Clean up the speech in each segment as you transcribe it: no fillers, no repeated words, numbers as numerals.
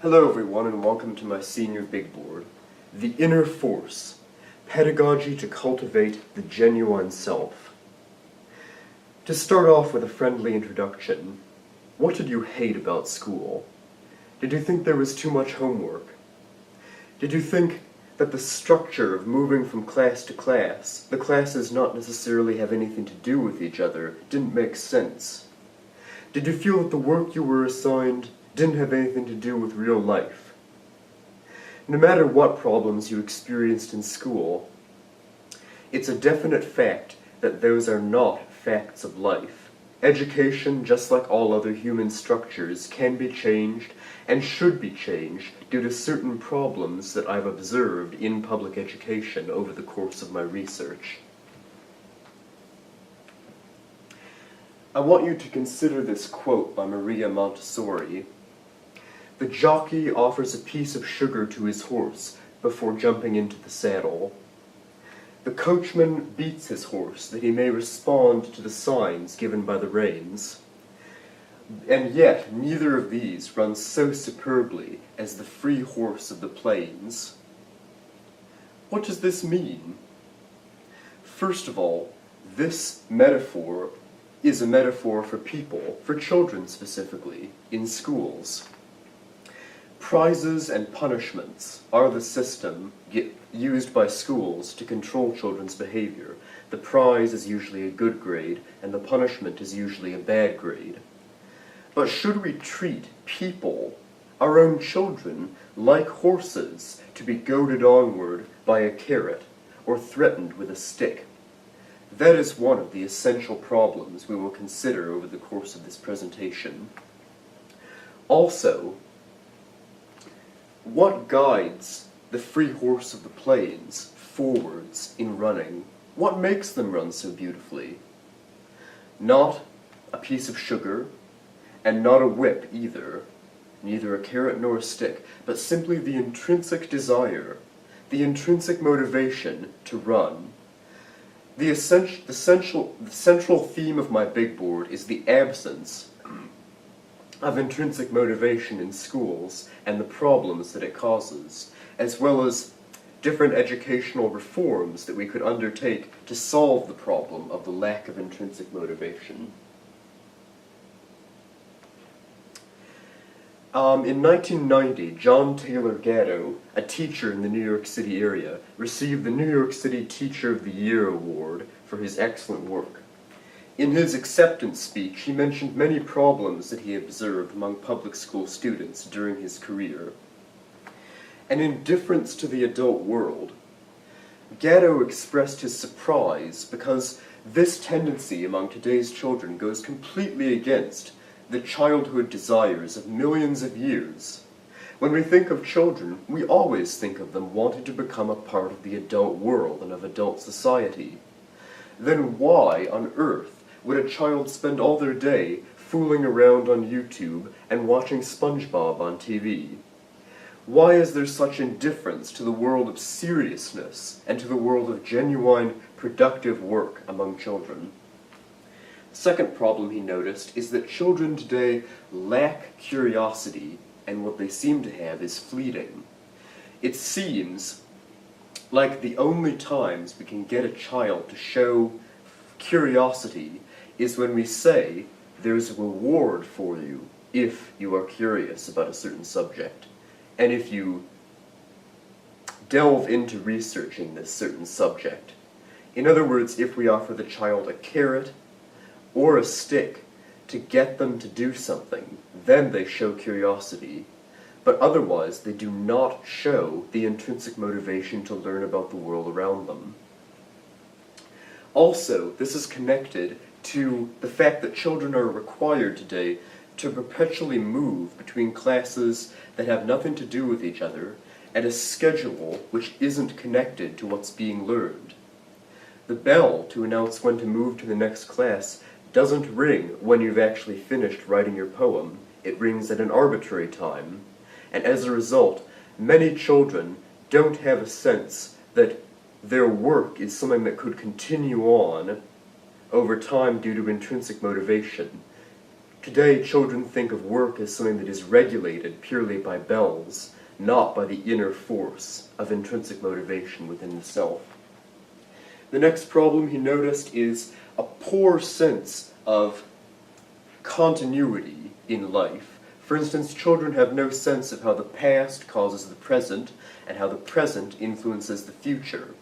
Hello everyone and welcome to my senior big board, The Inner Force, Pedagogy to Cultivate the Genuine Self. To start off with a friendly introduction, what did you hate about school? Did you think there was too much homework? Did you think that the structure of moving from class to class, the classes not necessarily have anything to do with each other, didn't make sense? Did you feel that the work you were assigned didn't have anything to do with real life? No matter what problems you experienced in school, it's a definite fact that those are not facts of life. Education, just like all other human structures, can be changed and should be changed due to certain problems that I've observed in public education over the course of my research. I want you to consider this quote by Maria Montessori. "The jockey offers a piece of sugar to his horse before jumping into the saddle. The coachman beats his horse that he may respond to the signs given by the reins. And yet neither of these runs so superbly as the free horse of the plains." What does this mean? First of all, this metaphor is a metaphor for people, for children specifically, in schools. Prizes and punishments are the system used by schools to control children's behavior. The prize is usually a good grade, and the punishment is usually a bad grade. But should we treat people, our own children, like horses to be goaded onward by a carrot or threatened with a stick? That is one of the essential problems we will consider over the course of this presentation. Also, what guides the free horse of the plains forwards in running? What makes them run so beautifully? Not a piece of sugar, and not a whip either, neither a carrot nor a stick, but simply the intrinsic desire, the intrinsic motivation to run. The central theme of my big board is the absence of intrinsic motivation in schools and the problems that it causes, as well as different educational reforms that we could undertake to solve the problem of the lack of intrinsic motivation. In 1990, John Taylor Gatto, a teacher in the New York City area, received the New York City Teacher of the Year Award for his excellent work. In his acceptance speech, he mentioned many problems that he observed among public school students during his career. An indifference to the adult world. Gatto expressed his surprise because this tendency among today's children goes completely against the childhood desires of millions of years. When we think of children, we always think of them wanting to become a part of the adult world and of adult society. Then why on earth would a child spend all their day fooling around on YouTube and watching SpongeBob on TV? Why is there such indifference to the world of seriousness and to the world of genuine, productive work among children? The second problem he noticed is that children today lack curiosity, and what they seem to have is fleeting. It seems like the only times we can get a child to show curiosity is when we say, "There's a reward for you if you are curious about a certain subject, and if you delve into researching this certain subject." In other words, if we offer the child a carrot or a stick to get them to do something, then they show curiosity. But otherwise, they do not show the intrinsic motivation to learn about the world around them. Also, this is connected to the fact that children are required today to perpetually move between classes that have nothing to do with each other and a schedule which isn't connected to what's being learned. The bell to announce when to move to the next class doesn't ring when you've actually finished writing your poem. It rings at an arbitrary time. And as a result, many children don't have a sense that their work is something that could continue on over time due to intrinsic motivation. Today, children think of work as something that is regulated purely by bells, not by the inner force of intrinsic motivation within the self. The next problem he noticed is a poor sense of continuity in life. For instance, children have no sense of how the past causes the present and how the present influences the future.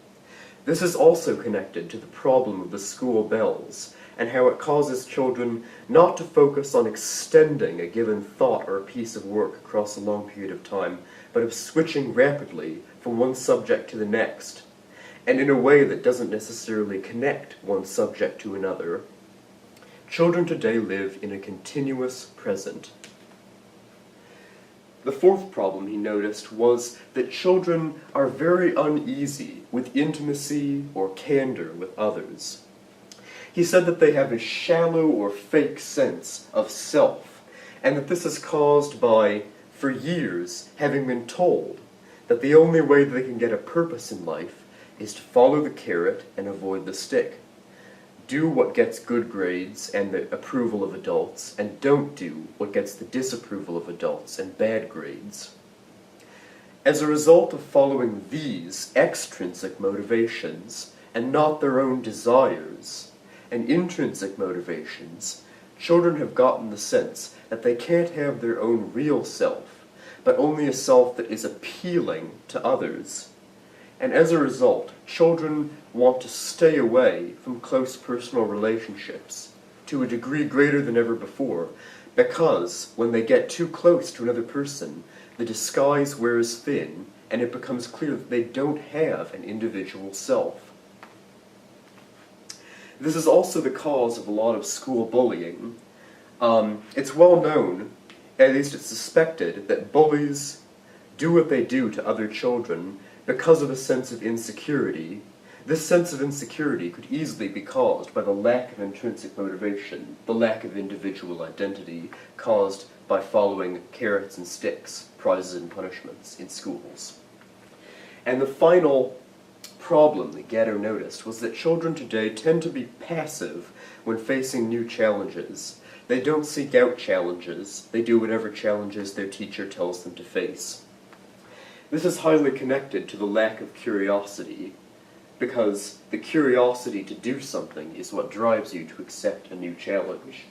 This is also connected to the problem of the school bells and how it causes children not to focus on extending a given thought or a piece of work across a long period of time, but of switching rapidly from one subject to the next, and in a way that doesn't necessarily connect one subject to another. Children today live in a continuous present. The fourth problem he noticed was that children are very uneasy with intimacy or candor with others. He said that they have a shallow or fake sense of self, and that this is caused by, for years, having been told that the only way that they can get a purpose in life is to follow the carrot and avoid the stick. Do what gets good grades and the approval of adults, and don't do what gets the disapproval of adults and bad grades. As a result of following these extrinsic motivations, and not their own desires, and intrinsic motivations, children have gotten the sense that they can't have their own real self, but only a self that is appealing to others. And as a result, children want to stay away from close personal relationships to a degree greater than ever before, because when they get too close to another person, the disguise wears thin, and it becomes clear that they don't have an individual self. This is also the cause of a lot of school bullying. It's well known, at least it's suspected, that bullies do what they do to other children because of a sense of insecurity. This sense of insecurity could easily be caused by the lack of intrinsic motivation, the lack of individual identity caused by following carrots and sticks, prizes and punishments in schools. And the final problem that Gatto noticed was that children today tend to be passive when facing new challenges. They don't seek out challenges, they do whatever challenges their teacher tells them to face. This is highly connected to the lack of curiosity, because the curiosity to do something is what drives you to accept a new challenge.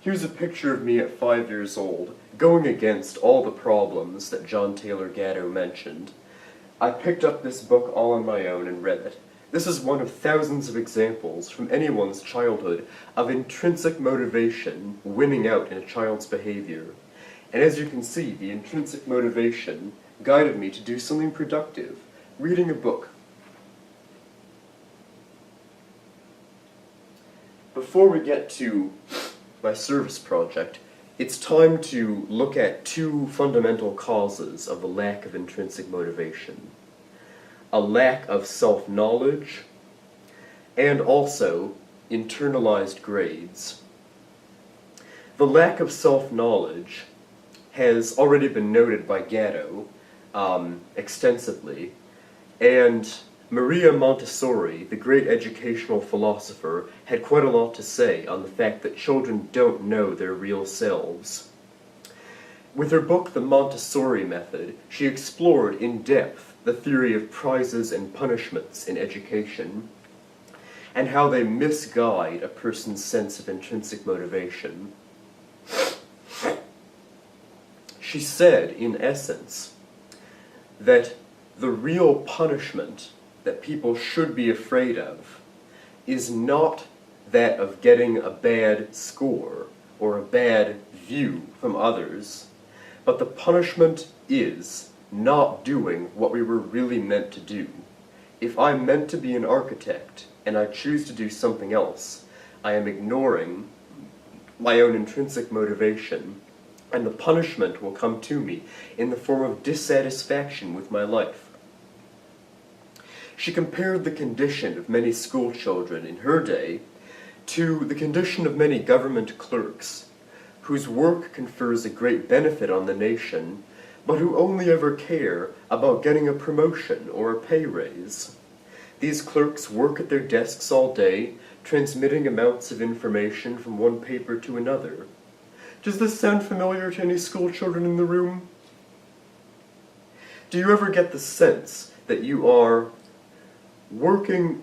Here's a picture of me at 5 years old, going against all the problems that John Taylor Gatto mentioned. I picked up this book all on my own and read it. This is one of thousands of examples from anyone's childhood of intrinsic motivation winning out in a child's behavior. And as you can see, the intrinsic motivation guided me to do something productive, reading a book. Before we get to my service project, it's time to look at two fundamental causes of the lack of intrinsic motivation. A lack of self-knowledge, and also internalized grades. The lack of self-knowledge has already been noted by Gatto extensively, and Maria Montessori, the great educational philosopher, had quite a lot to say on the fact that children don't know their real selves. With her book, The Montessori Method, she explored in depth the theory of prizes and punishments in education, and how they misguide a person's sense of intrinsic motivation. She said, in essence, that the real punishment that people should be afraid of is not that of getting a bad score or a bad view from others, but the punishment is not doing what we were really meant to do. If I'm meant to be an architect and I choose to do something else, I am ignoring my own intrinsic motivation, and the punishment will come to me in the form of dissatisfaction with my life. She compared the condition of many school children in her day to the condition of many government clerks, whose work confers a great benefit on the nation, but who only ever care about getting a promotion or a pay raise. These clerks work at their desks all day, transmitting amounts of information from one paper to another. Does this sound familiar to any school children in the room? Do you ever get the sense that you are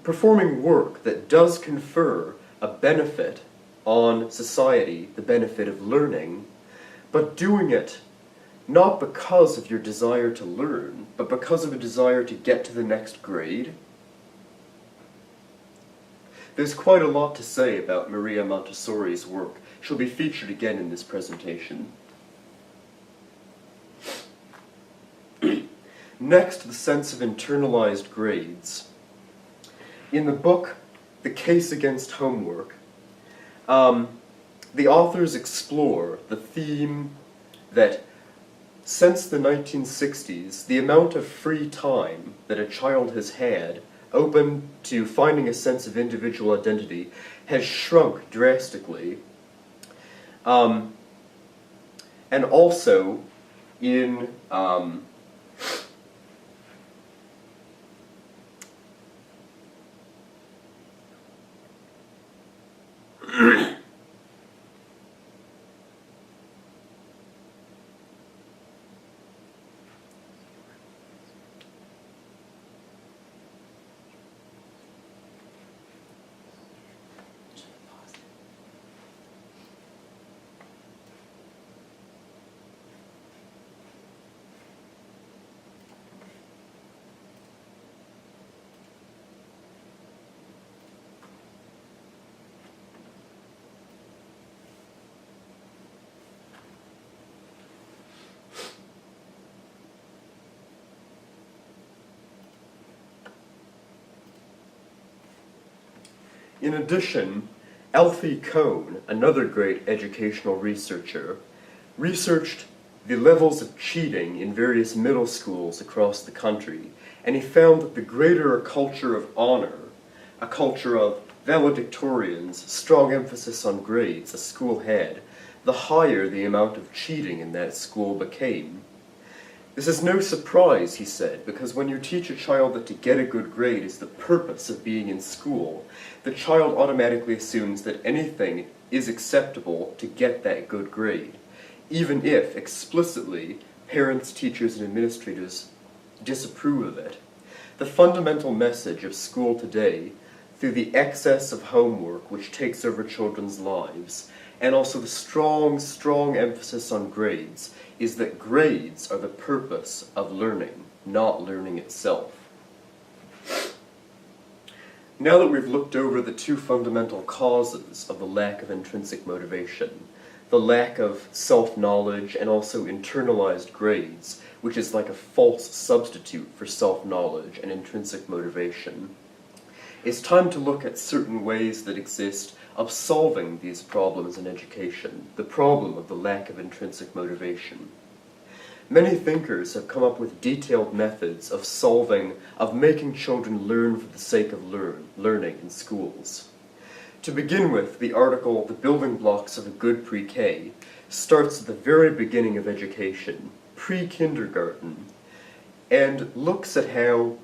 performing work that does confer a benefit on society, the benefit of learning, but doing it not because of your desire to learn, but because of a desire to get to the next grade? There's quite a lot to say about Maria Montessori's work. She'll be featured again in this presentation. Next, the sense of internalized grades. In the book, The Case Against Homework, the authors explore the theme that since the 1960s, the amount of free time that a child has had open to finding a sense of individual identity has shrunk drastically. And also in In addition, Alfie Kohn, another great educational researcher, researched the levels of cheating in various middle schools across the country, and he found that the greater a culture of honor, a culture of valedictorians, strong emphasis on grades a school had, the higher the amount of cheating in that school became. This is no surprise, he said, because when you teach a child that to get a good grade is the purpose of being in school, the child automatically assumes that anything is acceptable to get that good grade, even if, explicitly, parents, teachers, and administrators disapprove of it. The fundamental message of school today, through the excess of homework which takes over children's lives, and also the strong, strong emphasis on grades, is that grades are the purpose of learning, not learning itself. Now that we've looked over the two fundamental causes of the lack of intrinsic motivation, the lack of self-knowledge and also internalized grades, which is like a false substitute for self-knowledge and intrinsic motivation, it's time to look at certain ways that exist of solving these problems in education, the problem of the lack of intrinsic motivation. Many thinkers have come up with detailed methods of making children learn for the sake of learning in schools. To begin with, the article, The Building Blocks of a Good Pre-K, starts at the very beginning of education, pre-kindergarten, and looks at how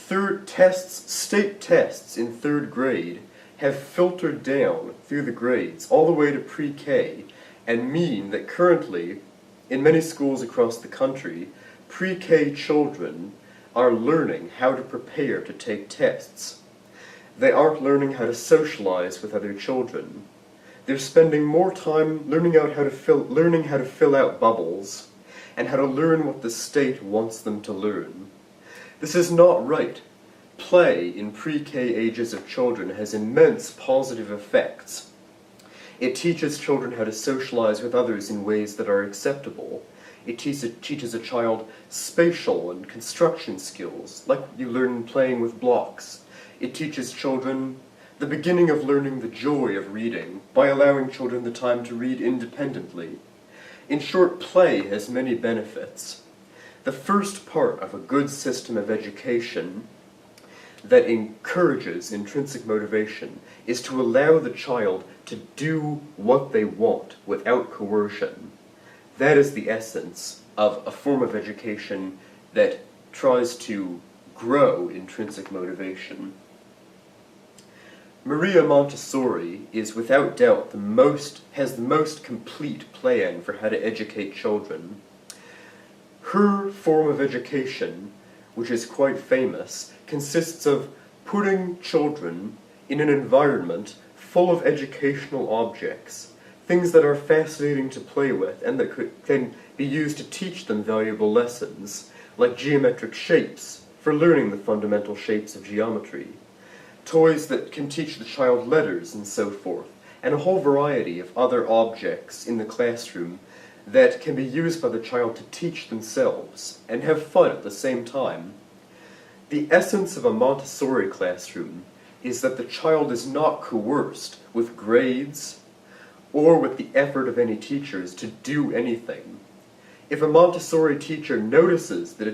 state tests in third grade have filtered down through the grades all the way to pre-K and mean that currently, in many schools across the country, pre-K children are learning how to prepare to take tests. They aren't learning how to socialize with other children. They're spending more time learning how to fill out bubbles and how to learn what the state wants them to learn. This is not right. Play in pre-K ages of children has immense positive effects. It teaches children how to socialize with others in ways that are acceptable. It teaches a child spatial and construction skills, like you learn playing with blocks. It teaches children the beginning of learning the joy of reading by allowing children the time to read independently. In short, play has many benefits. The first part of a good system of education that encourages intrinsic motivation is to allow the child to do what they want without coercion. That is the essence of a form of education that tries to grow intrinsic motivation. Maria Montessori is without doubt has the most complete plan for how to educate children. Her form of education, which is quite famous, consists of putting children in an environment full of educational objects, things that are fascinating to play with and that can be used to teach them valuable lessons, like geometric shapes for learning the fundamental shapes of geometry, toys that can teach the child letters and so forth, and a whole variety of other objects in the classroom that can be used by the child to teach themselves and have fun at the same time. The essence of a Montessori classroom is that the child is not coerced with grades or with the effort of any teachers to do anything. If a Montessori teacher notices that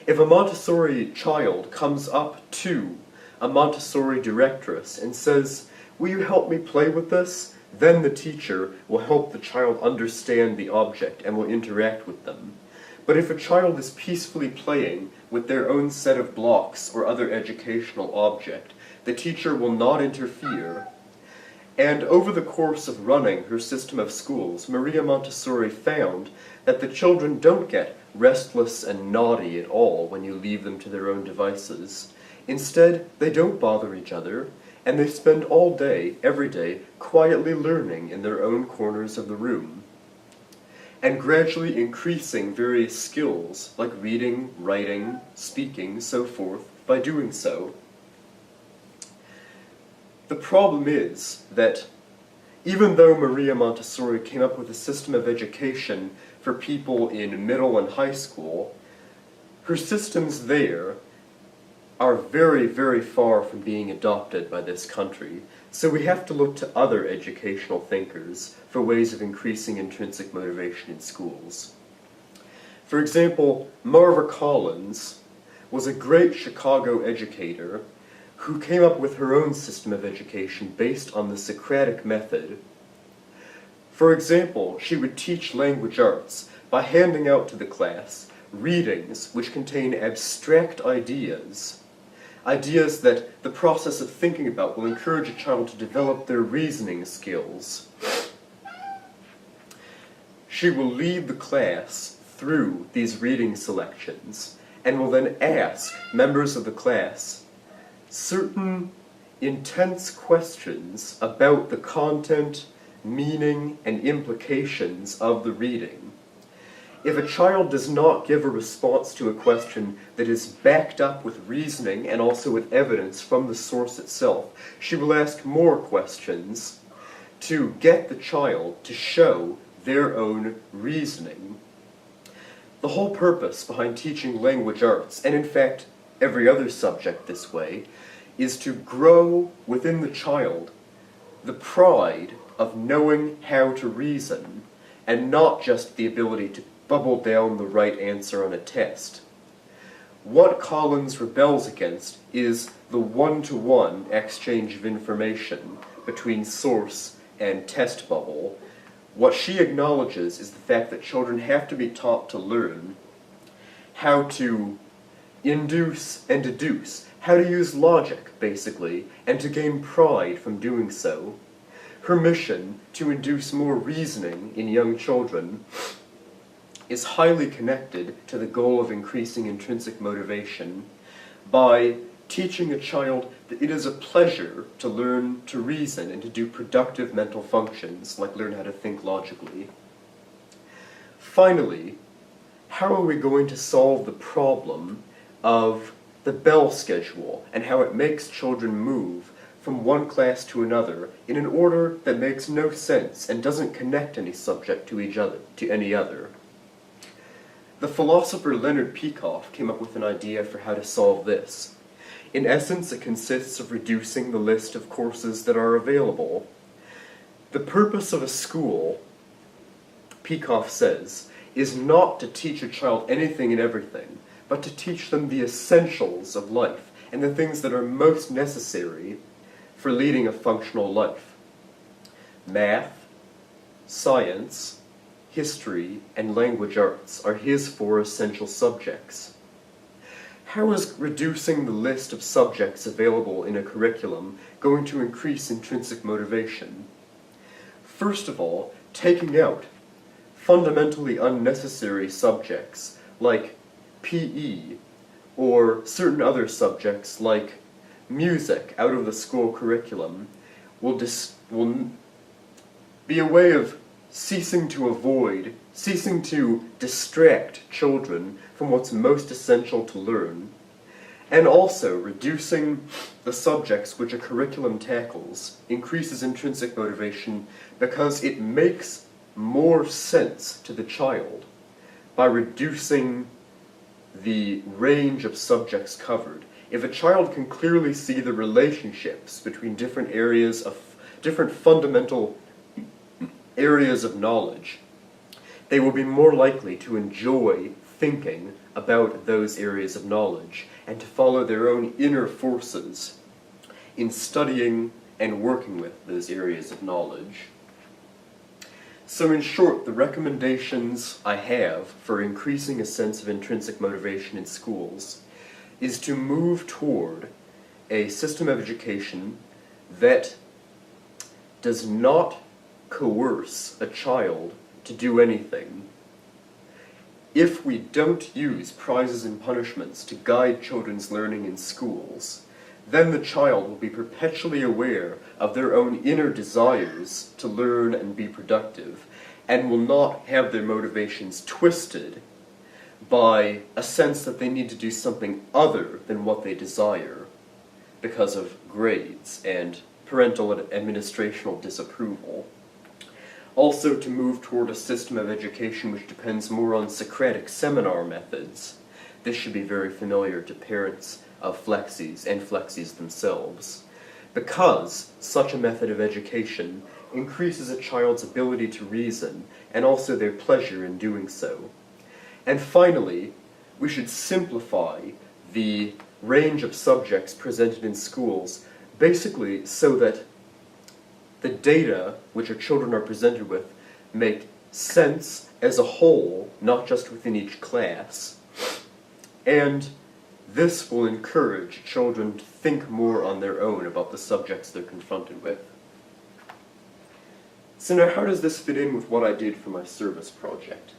if a Montessori child comes up to a Montessori directress and says, "Will you help me play with this?" then the teacher will help the child understand the object and will interact with them. But if a child is peacefully playing with their own set of blocks or other educational object, the teacher will not interfere. And over the course of running her system of schools, Maria Montessori found that the children don't get restless and naughty at all when you leave them to their own devices. Instead, they don't bother each other, and they spend all day, every day, quietly learning in their own corners of the room, and gradually increasing various skills like reading, writing, speaking, so forth, by doing so. The problem is that even though Maria Montessori came up with a system of education for people in middle and high school, her systems there are very, very far from being adopted by this country, so we have to look to other educational thinkers for ways of increasing intrinsic motivation in schools. For example, Marva Collins was a great Chicago educator who came up with her own system of education based on the Socratic method. For example, she would teach language arts by handing out to the class readings which contain abstract ideas that the process of thinking about will encourage a child to develop their reasoning skills. She will lead the class through these reading selections and will then ask members of the class certain intense questions about the content, meaning, and implications of the reading. If a child does not give a response to a question that is backed up with reasoning and also with evidence from the source itself, she will ask more questions to get the child to show their own reasoning. The whole purpose behind teaching language arts, and in fact every other subject this way, is to grow within the child the pride of knowing how to reason, and not just the ability to bubble down the right answer on a test. What Collins rebels against is the one-to-one exchange of information between source and test bubble. What she acknowledges is the fact that children have to be taught to learn how to induce and deduce, how to use logic, basically, and to gain pride from doing so. Her mission to induce more reasoning in young children is highly connected to the goal of increasing intrinsic motivation by teaching a child that it is a pleasure to learn to reason and to do productive mental functions, like learn how to think logically. Finally, how are we going to solve the problem of the bell schedule and how it makes children move from one class to another in an order that makes no sense and doesn't connect any subject to any other? The philosopher Leonard Peikoff came up with an idea for how to solve this. In essence, it consists of reducing the list of courses that are available. The purpose of a school, Peikoff says, is not to teach a child anything and everything, but to teach them the essentials of life and the things that are most necessary for leading a functional life. Math, science, history, and language arts are his 4 essential subjects. how is reducing the list of subjects available in a curriculum going to increase intrinsic motivation? First of all, taking out fundamentally unnecessary subjects like PE or certain other subjects like music out of the school curriculum will be a way of ceasing to distract children from what's most essential to learn, and also reducing the subjects which a curriculum tackles increases intrinsic motivation because it makes more sense to the child by reducing the range of subjects covered. If a child can clearly see the relationships between different fundamental areas of knowledge, they will be more likely to enjoy thinking about those areas of knowledge and to follow their own inner forces in studying and working with those areas of knowledge. So in short, the recommendations I have for increasing a sense of intrinsic motivation in schools is to move toward a system of education that does not coerce a child to do anything. If we don't use prizes and punishments to guide children's learning in schools, then the child will be perpetually aware of their own inner desires to learn and be productive, and will not have their motivations twisted by a sense that they need to do something other than what they desire because of grades and parental and administrational disapproval. Also, to move toward a system of education which depends more on Socratic seminar methods. This should be very familiar to parents of Flexies and Flexies themselves, because such a method of education increases a child's ability to reason and also their pleasure in doing so. And finally, we should simplify the range of subjects presented in schools, basically so that the data which our children are presented with make sense as a whole, not just within each class. And this will encourage children to think more on their own about the subjects they're confronted with. So now, how does this fit in with what I did for my service project?